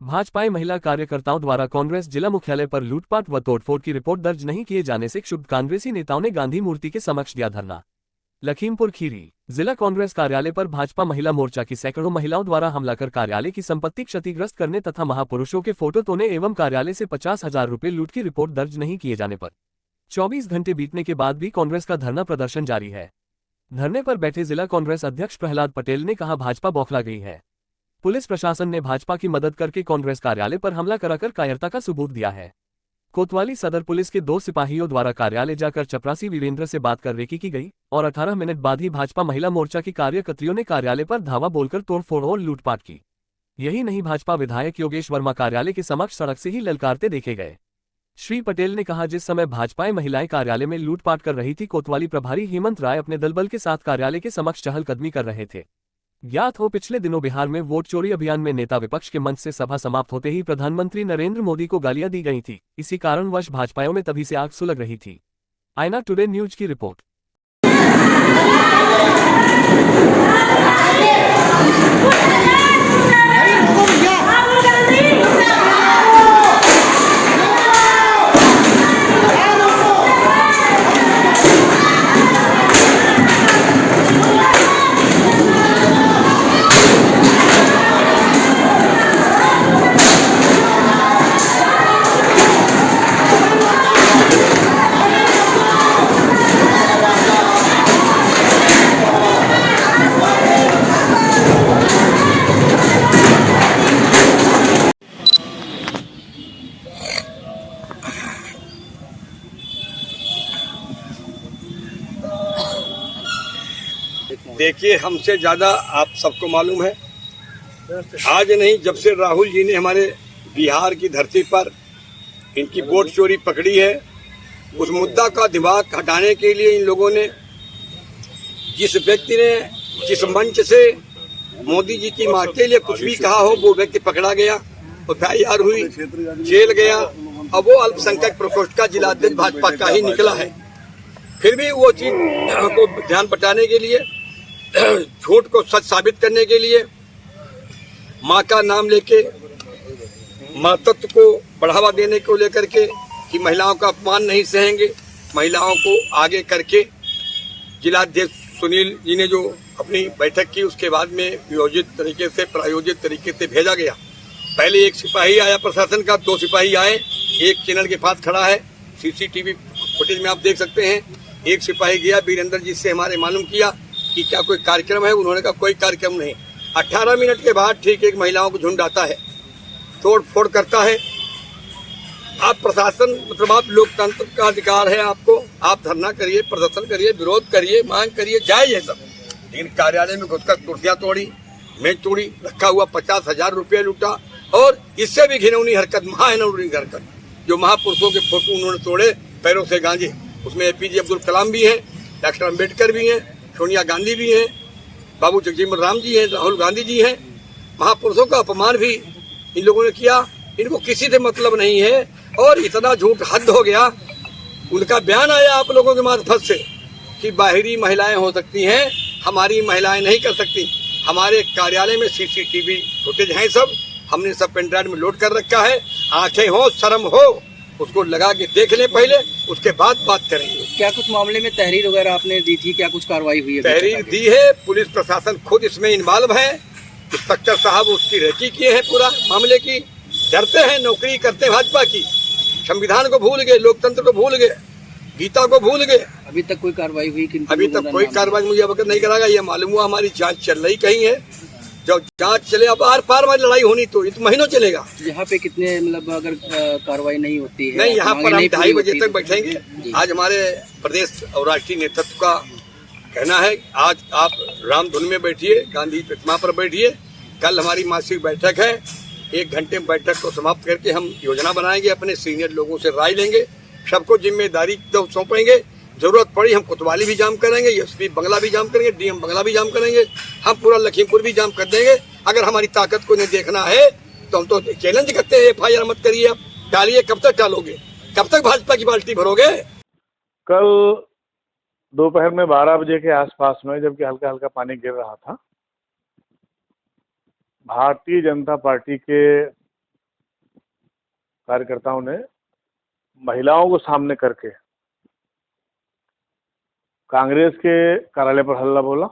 भाजपा महिला कार्यकर्ताओं द्वारा कांग्रेस जिला मुख्यालय पर लूटपाट व तोड़फोड़ की रिपोर्ट दर्ज नहीं किए जाने से क्षुब्ध कांग्रेसी नेताओं ने गांधी मूर्ति के समक्ष दिया धरना। लखीमपुर खीरी जिला कांग्रेस कार्यालय पर भाजपा महिला मोर्चा की सैकड़ों महिलाओं द्वारा हमला कर कार्यालय की संपत्ति क्षतिग्रस्त करने तथा महापुरुषों के फोटो तोड़ने एवं कार्यालय से 50,000 रुपये लूट की रिपोर्ट दर्ज नहीं किए जाने पर 24 घंटे बीतने के बाद भी कांग्रेस का धरना प्रदर्शन जारी है। धरने पर बैठे जिला कांग्रेस अध्यक्ष प्रहलाद पटेल ने कहा, भाजपा बौखला गई है। पुलिस प्रशासन ने भाजपा की मदद करके कांग्रेस कार्यालय पर हमला कराकर कायरता का सबूत दिया है। कोतवाली सदर पुलिस के 2 सिपाहियों द्वारा कार्यालय जाकर चपरासी वीरेंद्र से बात कर रेकी की गई और 18 मिनट बाद ही भाजपा महिला मोर्चा की कार्यकर्तियों ने कार्यालय पर धावा बोलकर तोड़फोड़ और लूटपाट की। यही नहीं, भाजपा विधायक योगेश वर्मा कार्यालय के समक्ष सड़क से ही ललकारते देखे गए। श्री पटेल ने कहा, जिस समय भाजपा महिलाएं कार्यालय में लूटपाट कर रही थी, कोतवाली प्रभारी हेमंत राय अपने दलबल के साथ कार्यालय के समक्ष चहलकदमी कर रहे थे। ज्ञात हो, पिछले दिनों बिहार में वोट चोरी अभियान में नेता विपक्ष के मंच से सभा समाप्त होते ही प्रधानमंत्री नरेंद्र मोदी को गालियां दी गई थी। इसी कारणवश भाजपाइयों में तभी से आग सुलग रही थी। आईना टुडे न्यूज की रिपोर्ट। देखिए, हमसे ज़्यादा आप सबको मालूम है, आज नहीं जब से राहुल जी ने हमारे बिहार की धरती पर इनकी वोट चोरी पकड़ी है, उस मुद्दा का दिमाग हटाने के लिए इन लोगों ने, जिस व्यक्ति ने जिस मंच से मोदी जी की मां के लिए कुछ भी कहा हो, वो व्यक्ति पकड़ा गया, FIR हुई, जेल गया। अब वो अल्पसंख्यक प्रकोष्ठ का जिलाध्यक्ष भाजपा का ही निकला है। फिर भी वो चीज को ध्यान बटाने के लिए, झूठ को सच साबित करने के लिए, मां का नाम लेके मातृत्व को बढ़ावा देने को लेकर के कि महिलाओं का अपमान नहीं सहेंगे, महिलाओं को आगे करके जिलाध्यक्ष सुनील जी ने जो अपनी बैठक की, उसके बाद में प्रायोजित तरीके से भेजा गया। पहले एक सिपाही आया प्रशासन का, 2 सिपाही आए, एक चैनल के पास खड़ा है, CCTV फुटेज में आप देख सकते हैं। एक सिपाही गया वीरेंद्र जी से हमारे मालूम किया कि क्या कोई कार्यक्रम है, उन्होंने कहा कोई कार्यक्रम नहीं। 18 मिनट के बाद ठीक एक महिलाओं को झुंड आता है, तोड़ फोड़ करता है। आप प्रशासन, मतलब आप लोकतंत्र का अधिकार है आपको, आप धरना करिए, प्रदर्शन करिए, विरोध करिए, मांग करिए, जायज है सब। लेकिन कार्यालय में घुसकर कुर्सियां तोड़ी, मेज तोड़ी, रखा हुआ 50,000 रुपये लूटा। और इससे भी घिनौनी हरकत, महानौनी हरकत, जो महापुरुषों के फोटो उन्होंने तोड़े, पैरों से गांजे। उसमें APJ अब्दुल कलाम भी हैं, डॉक्टर अम्बेडकर भी हैं, सोनिया गांधी भी हैं, बाबू जगजीवन राम जी हैं, राहुल गांधी जी हैं। महापुरुषों का अपमान भी इन लोगों ने किया। इनको किसी से मतलब नहीं है और इतना झूठ हद हो गया। उनका बयान आया आप लोगों के मार्फत से कि बाहरी महिलाएं हो सकती हैं, हमारी महिलाएं नहीं कर सकती। हमारे कार्यालय में CCTV फुटेज हैं, सब हमने सब पेन ड्राइव में लोड कर रखा है। आंखें हो, शर्म हो, उसको लगा के देख लें पहले, उसके बाद बात करेंगे। क्या कुछ मामले में तहरीर वगैरह आपने दी थी? क्या कुछ कार्रवाई हुई है? तहरीर दी है, पुलिस प्रशासन खुद इसमें इन्वॉल्व है। इंस्पेक्टर साहब उसकी रेकी किए हैं पूरा मामले की। डरते हैं, नौकरी करते हैं भाजपा की, संविधान को भूल गए, लोकतंत्र को भूल गए, गीता को भूल गए। अभी तक कोई कार्रवाई हुई? अभी तक कोई कार्रवाई मुझे अवगत नहीं करागा। ये मालूम हुआ हमारी जांच चल रही कहीं है। जब जांच चले, अब आर पार में लड़ाई होनी तो ये तो महीनों चलेगा। यहाँ पे कितने, मतलब अगर कार्रवाई नहीं होती है? नहीं, यहाँ पर हम 2:30 बजे तक बैठेंगे। आज हमारे प्रदेश और राष्ट्रीय नेतृत्व का कहना है, आज आप रामधुन में बैठिए, गांधी प्रतिमा पर बैठिए। कल हमारी मासिक बैठक है, 1 घंटे में बैठक को समाप्त करके हम योजना बनाएंगे, अपने सीनियर लोगों से राय लेंगे, सबको जिम्मेदारी तो सौंपेंगे। जरूरत पड़ी हम कोतवाली भी जाम करेंगे, SP बंगला भी जाम करेंगे, DM बंगला भी जाम करेंगे, हम पूरा लखीमपुर भी जाम कर देंगे। अगर हमारी ताकत को नहीं देखना है तो हम तो चैलेंज करते हैं, FIR मत करिए, आप टालिए। कब तक टालोगे? कब तक भाजपा की बाल्टी भरोगे? कल दोपहर में 12 बजे के आसपास में, जबकि हल्का हल्का पानी गिर रहा था, भारतीय जनता पार्टी के कार्यकर्ताओं ने महिलाओं को सामने करके कांग्रेस के कार्यालय पर हल्ला बोला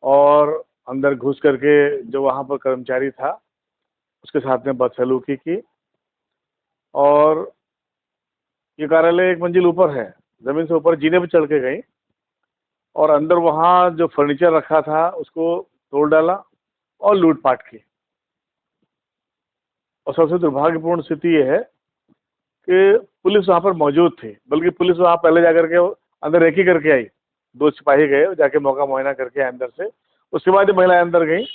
और अंदर घुस करके जो वहां पर कर्मचारी था उसके साथ में बदसलूकी की। और ये कार्यालय 1 मंजिल ऊपर है, जमीन से ऊपर जीने पर चढ़ के गई और अंदर वहां जो फर्नीचर रखा था उसको तोड़ डाला और लूटपाट की। और सबसे दुर्भाग्यपूर्ण स्थिति यह है कि पुलिस वहां पर मौजूद थी, बल्कि पुलिस वहां पहले जाकर के अंदर रेकी करके आई। 2 सिपाही गए, जाके मौका मुआयना करके अंदर से, उसके बाद महिलाएं अंदर गई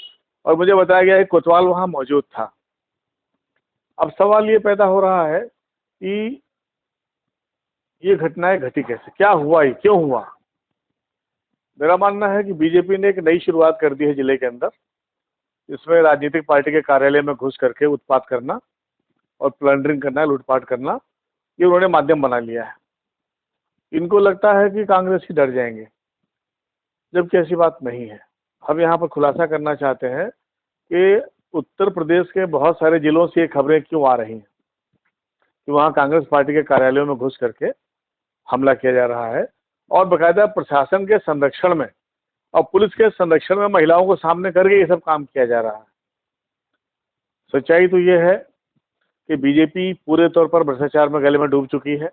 और मुझे बताया गया कि कोतवाल वहां मौजूद था। अब सवाल ये पैदा हो रहा है कि ये घटनाएं घटी कैसे, क्या हुआ, ये क्यों हुआ। मेरा मानना है कि बीजेपी ने एक नई शुरुआत कर दी है जिले के अंदर, इसमें राजनीतिक पार्टी के कार्यालय में घुस करके उत्पात करना और प्लंडरिंग करना, लूटपाट करना, ये उन्होंने माध्यम बना लिया है। इनको लगता है कि कांग्रेस ही डर जाएंगे, जबकि ऐसी बात नहीं है। हम यहाँ पर खुलासा करना चाहते हैं कि उत्तर प्रदेश के बहुत सारे जिलों से ये खबरें क्यों आ रही हैं कि वहाँ कांग्रेस पार्टी के कार्यालयों में घुस करके हमला किया जा रहा है और बाकायदा प्रशासन के संरक्षण में और पुलिस के संरक्षण में महिलाओं को सामने करके ये सब काम किया जा रहा है। सच्चाई तो ये है कि बीजेपी पूरे तौर पर भ्रष्टाचार में गले में डूब चुकी है।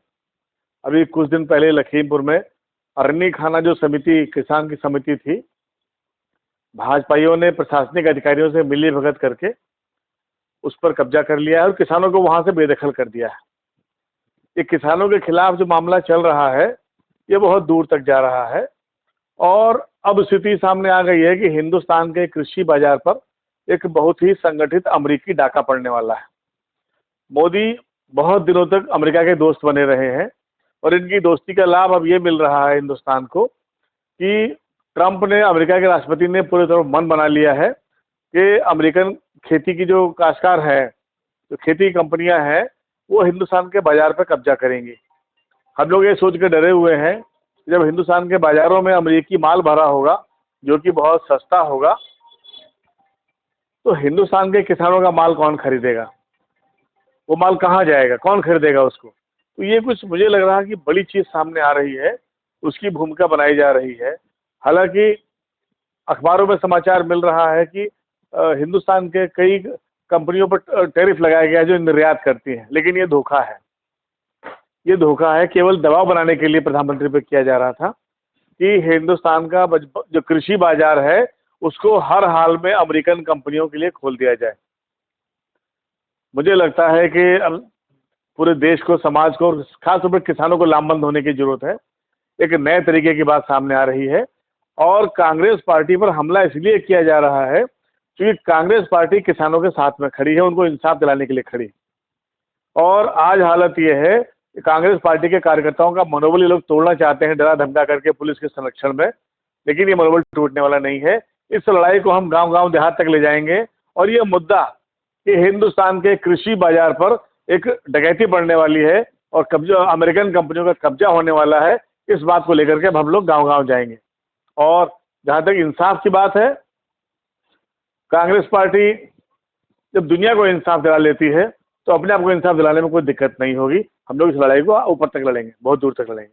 अभी कुछ दिन पहले लखीमपुर में अरनी खाना जो समिति, किसान की समिति थी, भाजपाइयों ने प्रशासनिक अधिकारियों से मिली भगत करके उस पर कब्जा कर लिया है और किसानों को वहां से बेदखल कर दिया है। ये किसानों के खिलाफ जो मामला चल रहा है ये बहुत दूर तक जा रहा है और अब स्थिति सामने आ गई है कि हिंदुस्तान के कृषि बाजार पर एक बहुत ही संगठित अमेरिकी डाका पड़ने वाला है। मोदी बहुत दिनों तक अमेरिका के दोस्त बने रहे हैं और इनकी दोस्ती का लाभ अब ये मिल रहा है हिंदुस्तान को कि ट्रंप ने, अमेरिका के राष्ट्रपति ने पूरी तरह मन बना लिया है कि अमेरिकन खेती की जो काश्तकार है, जो खेती की कंपनियां हैं, वो हिंदुस्तान के बाजार पर कब्जा करेंगी। हम लोग ये सोच के डरे हुए हैं कि जब हिंदुस्तान के बाजारों में अमेरिकी माल भरा होगा जो कि बहुत सस्ता होगा, तो हिंदुस्तान के किसानों का माल कौन खरीदेगा, वो माल कहाँ जाएगा, कौन खरीदेगा उसको। तो ये कुछ मुझे लग रहा है कि बड़ी चीज़ सामने आ रही है, उसकी भूमिका बनाई जा रही है। हालांकि अखबारों में समाचार मिल रहा है कि हिंदुस्तान के कई कंपनियों पर टैरिफ लगाया गया जो निर्यात करती हैं, लेकिन ये धोखा है। ये धोखा है, केवल दबाव बनाने के लिए प्रधानमंत्री पर किया जा रहा था कि हिंदुस्तान का जो कृषि बाजार है उसको हर हाल में अमेरिकन कंपनियों के लिए खोल दिया जाए। मुझे लगता है कि पूरे देश को, समाज को और खासतौर पर किसानों को लामबंद होने की जरूरत है। एक नए तरीके की बात सामने आ रही है और कांग्रेस पार्टी पर हमला इसलिए किया जा रहा है क्योंकि कांग्रेस पार्टी किसानों के साथ में खड़ी है, उनको इंसाफ दिलाने के लिए खड़ी। और आज हालत यह है कि कांग्रेस पार्टी के कार्यकर्ताओं का मनोबल ये लोग तोड़ना चाहते हैं, डरा धमका करके पुलिस के संरक्षण में, लेकिन ये मनोबल टूटने वाला नहीं है। इस लड़ाई को हम गांव-गांव, देहात तक ले जाएंगे और ये मुद्दा कि हिंदुस्तान के कृषि बाजार पर एक डकैती बढ़ने वाली है और कब्जा, अमेरिकन कंपनियों का कब्जा होने वाला है, इस बात को लेकर के अब हम लोग गांव-गांव जाएंगे। और जहां तक इंसाफ की बात है, कांग्रेस पार्टी जब दुनिया को इंसाफ दिला लेती है तो अपने आप को इंसाफ दिलाने में कोई दिक्कत नहीं होगी। हम लोग इस लड़ाई को ऊपर तक लड़ेंगे, बहुत दूर तक लड़ेंगे।